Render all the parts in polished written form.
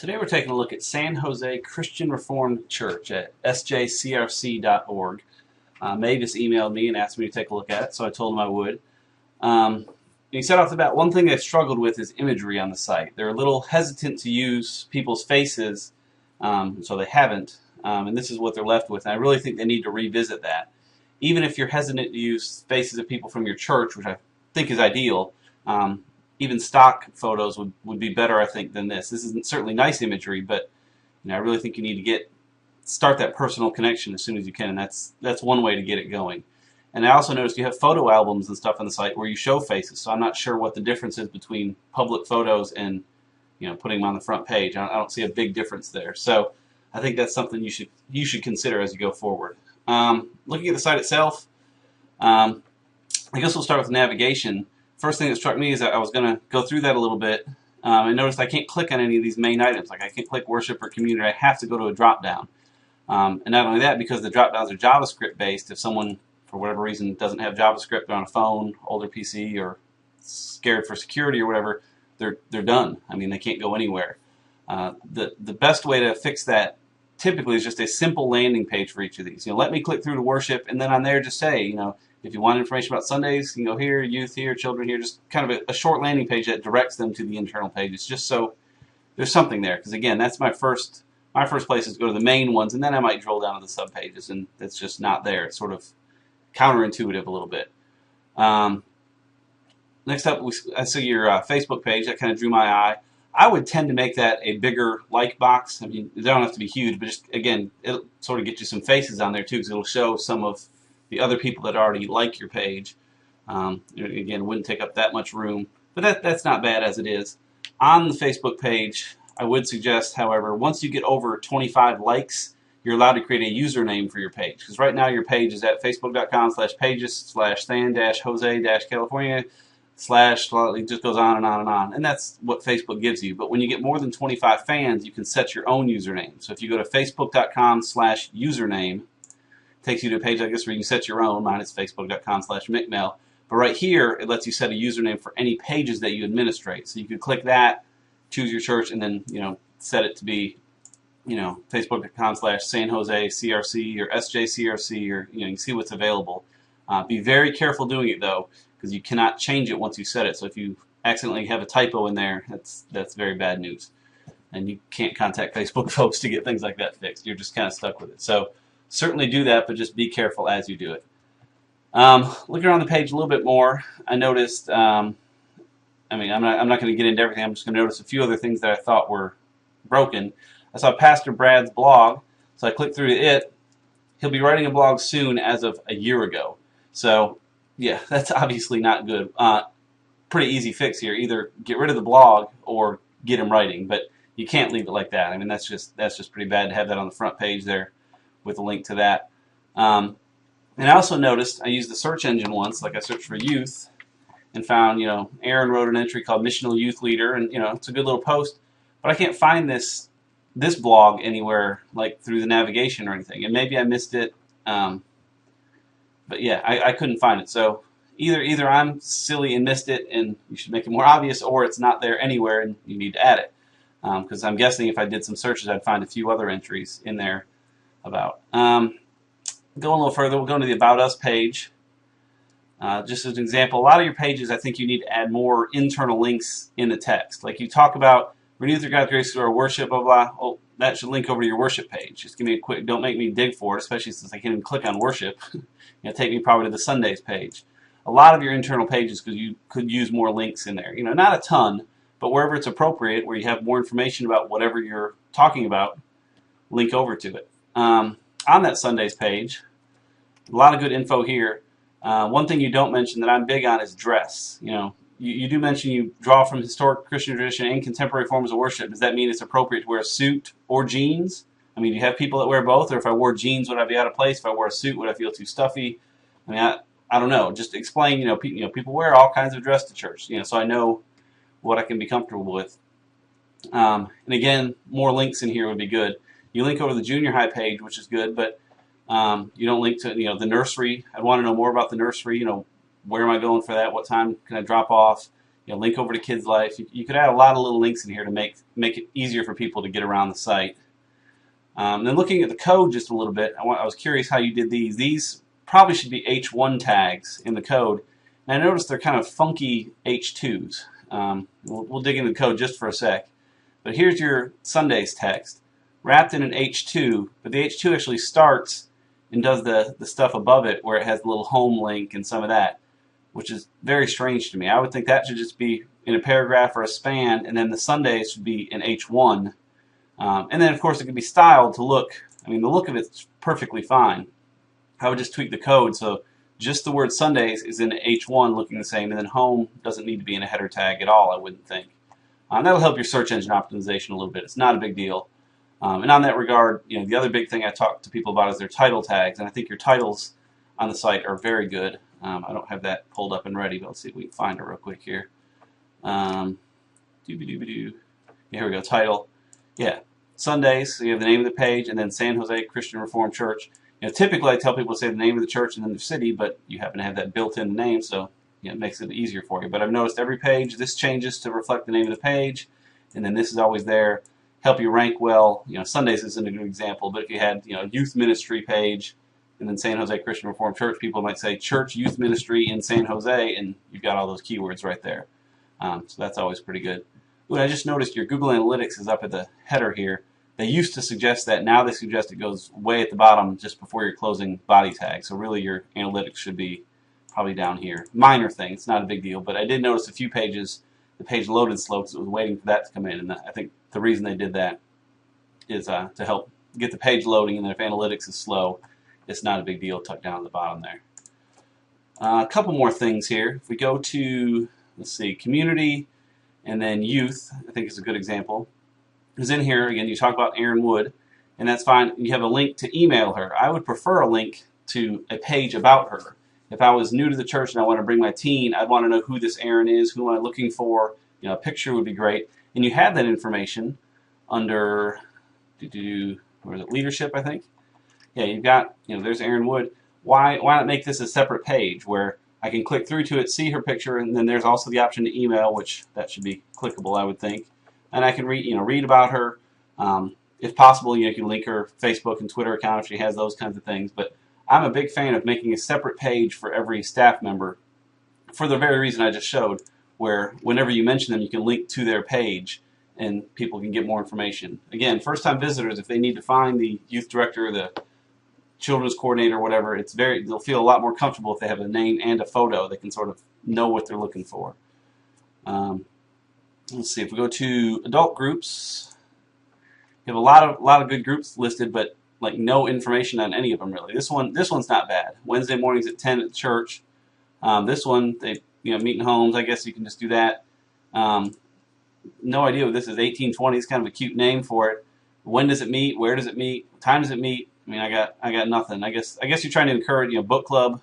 Today we're taking a look at San Jose Christian Reformed Church at sjcrc.org. May just emailed me and asked me to take a look at it, so I told him I would. He said off the bat, one thing they've struggled with is imagery on the site. They're a little hesitant to use people's faces, so they haven't, and this is what they're left with. And I really think they need to revisit that. Even if you're hesitant to use faces of people from your church, which I think is ideal, even stock photos would be better, I think, than this. This isn't certainly nice imagery, but I really think you need to start that personal connection as soon as you can, and that's one way to get it going. And I also noticed you have photo albums and stuff on the site where you show faces, so I'm not sure what the difference is between public photos and putting them on the front page. I don't see a big difference there. So I think that's something you should consider as you go forward. Looking at the site itself, I guess we'll start with navigation. First thing that struck me is that I was going to go through that a little bit. I noticed I can't click on any of these main items. Like I can't click worship or community. I have to go to a drop down. And not only that, because the drop downs are JavaScript based, if someone for whatever reason doesn't have JavaScript on a phone, older PC, or scared for security or whatever, they're done. I mean, they can't go anywhere. The best way to fix that typically is just a simple landing page for each of these. Let me click through to worship, and then on there just say, if you want information about Sundays, you can go here, youth here, children here, just kind of a short landing page that directs them to the internal pages, just so there's something there. Because again, that's my first place is to go to the main ones, and then I might drill down to the sub pages, and it's just not there. It's sort of counterintuitive a little bit. Next up, I see your Facebook page. That kind of drew my eye. I would tend to make that a bigger like box. I mean, they don't have to be huge, but just, again, it'll sort of get you some faces on there too, because it'll show some of the other people that already like your page. Again, it wouldn't take up that much room, but that's not bad as it is. On the Facebook page, I would suggest, however, once you get over 25 likes, you're allowed to create a username for your page. Because right now your page is at facebook.com/pages/san-jose-california/ it just goes on and on and on. And that's what Facebook gives you. But when you get more than 25 fans, you can set your own username. So if you go to facebook.com/username, takes you to a page like this where you can set your own. Mine is facebook.com/mcmail. But right here, it lets you set a username for any pages that you administrate. So you could click that, choose your church, and then set it to be facebook.com/San Jose CRC or SJCRC, or you can see what's available. Be very careful doing it though, because you cannot change it once you set it. So if you accidentally have a typo in there, that's very bad news, and you can't contact Facebook folks to get things like that fixed. You're just kind of stuck with it. So certainly do that, but just be careful as you do it. Looking around the page a little bit more, I noticed. I'm not going to get into everything. I'm just going to notice a few other things that I thought were broken. I saw Pastor Brad's blog, so I clicked through to it. He'll be writing a blog soon as of a year ago. So, yeah, that's obviously not good. Pretty easy fix here. Either get rid of the blog or get him writing, but you can't leave it like that. I mean, that's just pretty bad to have that on the front page there with a link to that. And I also noticed, I used the search engine once, like I searched for youth, and found, Aaron wrote an entry called Missional Youth Leader, and, it's a good little post, but I can't find this blog anywhere, like through the navigation or anything, and maybe I missed it, but yeah, I couldn't find it. So either I'm silly and missed it, and you should make it more obvious, or it's not there anywhere and you need to add it, because I'm guessing if I did some searches, I'd find a few other entries in there about. Going a little further, we'll go to the About Us page. Just as an example, a lot of your pages, I think you need to add more internal links in the text. Like you talk about renew through God's grace through our worship, blah, blah. Well, that should link over to your worship page. Just give me a quick, don't make me dig for it, especially since I can't even click on worship. Take me probably to the Sundays page. A lot of your internal pages, because you could use more links in there. Not a ton, but wherever it's appropriate, where you have more information about whatever you're talking about, link over to it. On that Sundays page, a lot of good info here. One thing you don't mention that I'm big on is dress. You do mention you draw from historic Christian tradition and contemporary forms of worship. Does that mean it's appropriate to wear a suit or jeans? I mean, do you have people that wear both? Or if I wore jeans, would I be out of place? If I wore a suit, would I feel too stuffy? I mean, I don't know. Just explain, people wear all kinds of dress to church, so I know what I can be comfortable with. And again, more links in here would be good. You link over to the junior high page, which is good, but you don't link to, the nursery. I want to know more about the nursery. Where am I going for that? What time can I drop off? link over to Kids Life. You could add a lot of little links in here to make it easier for people to get around the site. Then looking at the code just a little bit, I was curious how you did these. These probably should be H1 tags in the code. And I noticed they're kind of funky H2s. We'll dig into the code just for a sec. But here's your Sundays text, wrapped in an H2, but the H2 actually starts and does the stuff above it where it has the little home link and some of that, which is very strange to me. I would think that should just be in a paragraph or a span, and then the Sundays should be in H1. And then, of course, it could be styled to look, the look of it's perfectly fine. I would just tweak the code so just the word Sundays is in H1 looking the same, and then home doesn't need to be in a header tag at all, I wouldn't think. That'll help your search engine optimization a little bit. It's not a big deal. And on that regard, the other big thing I talk to people about is their title tags, and I think your titles on the site are very good. I don't have that pulled up and ready, but let's see if we can find it real quick here. Here we go, title. Yeah, Sundays, so you have the name of the page, and then San Jose Christian Reformed Church. Typically I tell people to say the name of the church and then the city, but you happen to have that built-in name, so it makes it easier for you. But I've noticed every page, this changes to reflect the name of the page, and then this is always there. Help you rank well. Sundays isn't a good example, but if you had youth ministry page and then San Jose Christian Reformed Church, people might say church youth ministry in San Jose, and you've got all those keywords right there. So that's always pretty good. Ooh, I just noticed your Google Analytics is up at the header here. They used to suggest that. Now they suggest it goes way at the bottom just before your closing body tag. So really your analytics should be probably down here. Minor thing. It's not a big deal. But I did notice a few pages, the page loaded slow because it was waiting for that to come in. And I think the reason they did that is to help get the page loading. And then if analytics is slow, it's not a big deal. Tucked down at the bottom there. A couple more things here. If we go to, let's see, community and then youth, I think is a good example. Because in here, again, you talk about Erin Wood, and that's fine. You have a link to email her. I would prefer a link to a page about her. If I was new to the church and I want to bring my teen, I'd want to know who this Erin is, who am I looking for. A picture would be great. And you have that information under, where is it, leadership, I think? Yeah, you've got, there's Erin Wood. Why not make this a separate page where I can click through to it, see her picture, and then there's also the option to email, which that should be clickable, I would think. And I can read about her. If possible, you can link her Facebook and Twitter account if she has those kinds of things. But I'm a big fan of making a separate page for every staff member for the very reason I just showed, where whenever you mention them, you can link to their page and people can get more information. Again, first-time visitors, if they need to find the youth director, the children's coordinator, whatever, they'll feel a lot more comfortable if they have a name and a photo. They can sort of know what they're looking for. Let's see, if we go to adult groups, you have a lot of good groups listed, but like no information on any of them really. This one's not bad. Wednesday mornings at 10 at church. This one, they meet in homes. I guess you can just do that. No idea what this is. 1820 is kind of a cute name for it. When does it meet? Where does it meet? What time does it meet? I got nothing. I guess you're trying to encourage book club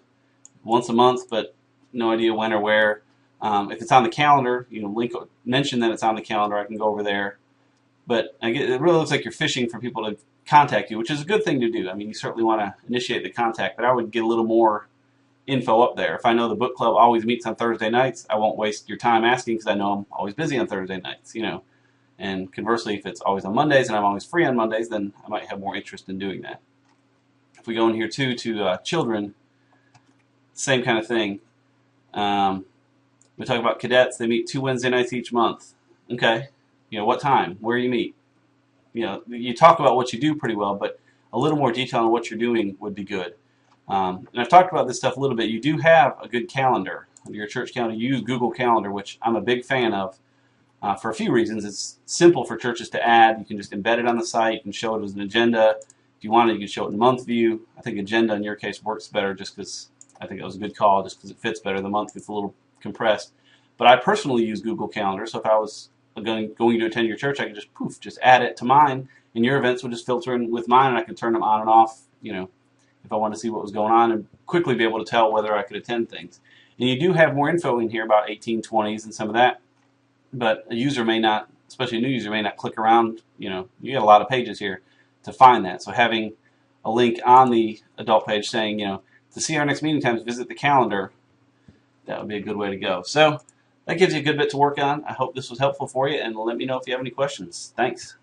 once a month, but no idea when or where. If it's on the calendar, mention that it's on the calendar. I can go over there. But it really looks like you're fishing for people to contact you, which is a good thing to do. You certainly want to initiate the contact, but I would get a little more info up there. If I know the book club always meets on Thursday nights, I won't waste your time asking because I know I'm always busy on Thursday nights, And conversely, if it's always on Mondays and I'm always free on Mondays, then I might have more interest in doing that. If we go in here too to children, same kind of thing. We talk about cadets. They meet 2 Wednesday nights each month. Okay. What time? Where you meet? You talk about what you do pretty well, but a little more detail on what you're doing would be good. And I've talked about this stuff a little bit. You do have a good calendar. Under your church calendar, you use Google Calendar, which I'm a big fan of for a few reasons. It's simple for churches to add. You can just embed it on the site. You can show it as an agenda. If you wanted, you can show it in month view. I think agenda in your case works better just because I think it was a good call, just because it fits better. The month gets a little compressed. But I personally use Google Calendar, so if I was going to attend your church, I could just add it to mine, and your events would just filter in with mine, and I could turn them on and off, if I wanted to see what was going on, and quickly be able to tell whether I could attend things. And you do have more info in here about 1820s and some of that, but a user may not, especially a new user, may not click around. You got a lot of pages here to find that. So having a link on the adult page saying, to see our next meeting times, visit the calendar, that would be a good way to go. So that gives you a good bit to work on. I hope this was helpful for you, and let me know if you have any questions. Thanks.